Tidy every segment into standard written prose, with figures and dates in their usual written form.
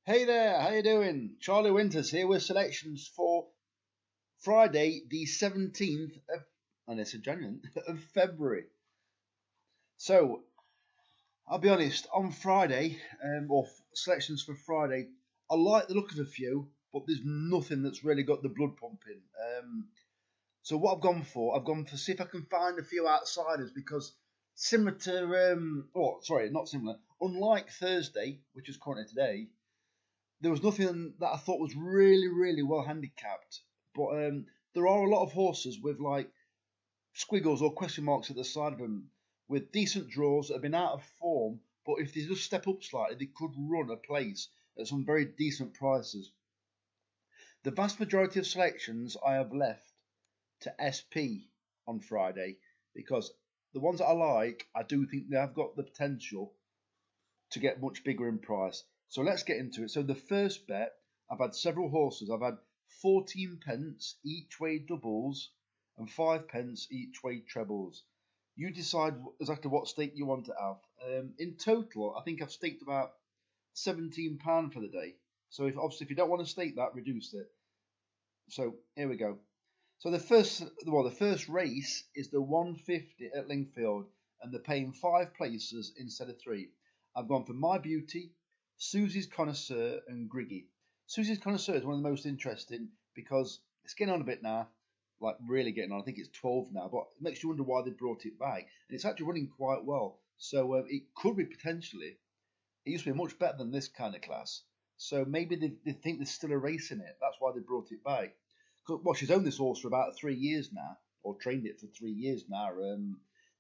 Hey there, how you doing? Charlie Winters here with selections for Friday, the 17th of, and it's a January, of February. So, I'll be honest, on Friday, selections for Friday, I like the look of a few, but there's nothing that's really got the blood pumping. So what I've gone for see if I can find a few outsiders because similar to, not similar, unlike Thursday, which is currently today, there was nothing that I thought was really well handicapped. But there are a lot of horses with like squiggles or question marks at the side of them with decent draws that have been out of form. But if they just step up slightly, they could run a place at some very decent prices. The vast majority of selections I have left to SP on Friday because the ones that I like, I do think they have got the potential to get much bigger in price. So let's get into it. So the first bet, I've had several horses. I've had 14 pence each way doubles and 5 pence each way trebles. You decide exactly what stake you want to have. In total, I think I've staked about £17 for the day. So if you don't want to stake that, reduce it. So here we go. So the first race is the 150 at Lingfield, and they're paying 5 places instead of 3. I've gone for My Beauty, Susie's Connoisseur, and Griggy. Susie's Connoisseur is one of the most interesting because it's getting on a bit now, like really getting on. I think it's 12 now, but it makes you wonder why they brought it back. And it's actually running quite well. So it could be potentially, it used to be much better than this kind of class. So maybe they think there's still a race in it. That's why they brought it back. Well, she's owned this horse for about 3 years now, or trained it for 3 years now.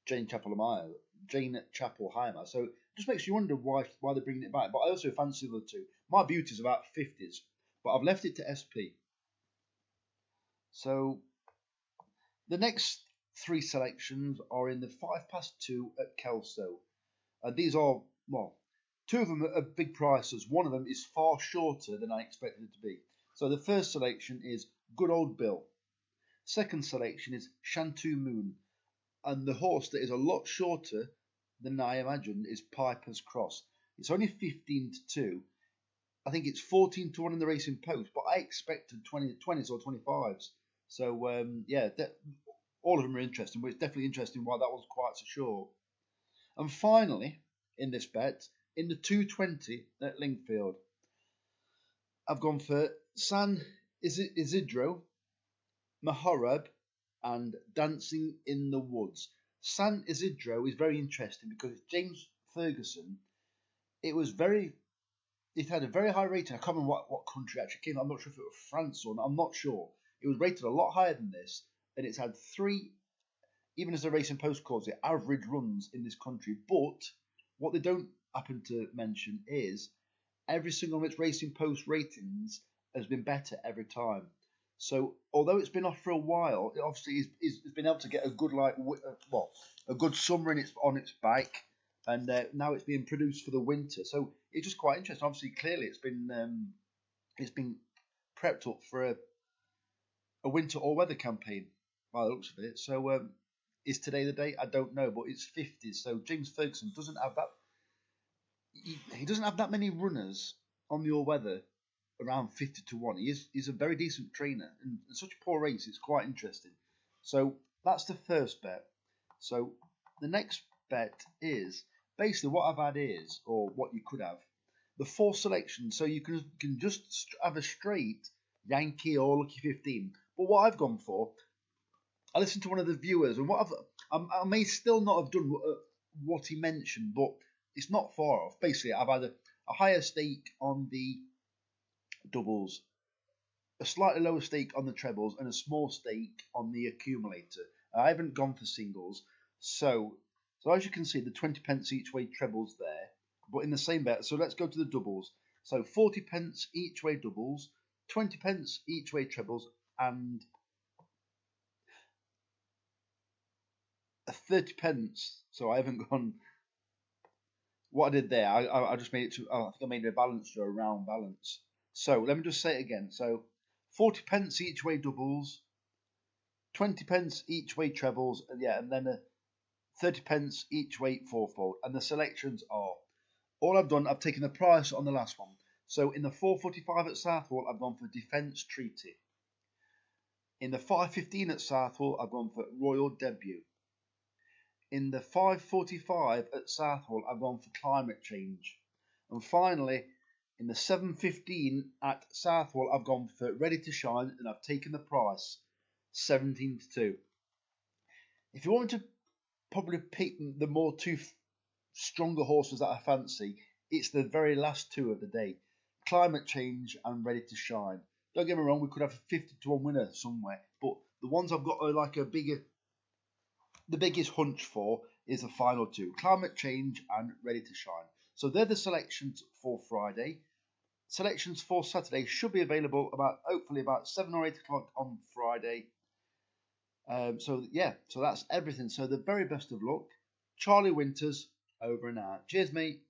Jane Chapel-Heimer. So it just makes you wonder why they're bringing it back. But I also fancy the two. My Beauty's about 50s, but I've left it to SP. So the next 3 selections are in the 2 at Kelso. And these are, 2 of them are big prices. One of them is far shorter than I expected it to be. So the first selection is Good Old Bill. Second selection is Shantou Moon. And the horse that is a lot shorter than I imagined is Piper's Cross. It's only 15-2. I think it's 14-1 in the Racing Post, but I expected 20s or 25s. So, all of them are interesting, but it's definitely interesting why that was quite so short. And finally, in this bet, in the 220 at Lingfield, I've gone for San Isidro, Mahorab, and Dancing in the Woods. San Isidro is very interesting because it's James Ferguson. It had a very high rating. I can't remember what country it actually came. I'm not sure if it was France or not. I'm not sure. It was rated a lot higher than this, and it's had 3, even as the Racing Post calls it, average runs in this country. But what they don't happen to mention is every single of its Racing Post ratings has been better every time. So although it's been off for a while, it obviously is been able to get a good a good summer on its back, and now it's being produced for the winter. So it's just quite interesting. Obviously, clearly it's been prepped up for a winter all weather campaign by the looks of it. So is today the day? I don't know, but it's 50s. So James Ferguson doesn't have that. He doesn't have that many runners on the all weather around 50-1. He's a very decent trainer, and in such a poor race, it's quite interesting. So that's the first bet. So the next bet is basically what I've had is, or what you could have, the 4 selections. So you can just have a straight Yankee or Lucky 15. But what I've gone for, I listened to one of the viewers, and I may still not have done what he mentioned, but it's not far off. Basically, I've had a higher stake on the doubles, a slightly lower stake on the trebles, and a small stake on the accumulator. I haven't gone for singles, so as you can see, the 20 pence each way trebles there, but in the same bet. So let's go to the doubles. So 40 pence each way doubles, 20 pence each way trebles, and a 30 pence. So I haven't gone. What I did there, I just made it to. I think I made a balance to a round balance. So let me just say it again. So 40 pence each way doubles, 20 pence each way trebles, and then a 30 pence each way fourfold. And the selections are, all I've done, I've taken the price on the last one. So in the 4:45 at Southwell, I've gone for Defence Treaty. In the 5:15 at Southwell, I've gone for Royal Debut. In the 5:45 at Southwell, I've gone for Climate Change. And finally, in the 7:15 at Southwell, I've gone for Ready to Shine, and I've taken the price 17-2. If you want me to probably pick the more two stronger horses that I fancy, it's the very last two of the day, Climate Change and Ready to Shine. Don't get me wrong, we could have a 50-1 winner somewhere, but the ones I've got like the biggest hunch for is the final two, Climate Change and Ready to Shine. So they're the selections for Friday. Selections for Saturday should be available hopefully about 7 or 8 o'clock on Friday. So that's everything. So the very best of luck. Charlie Winters, over and out. Cheers, mate.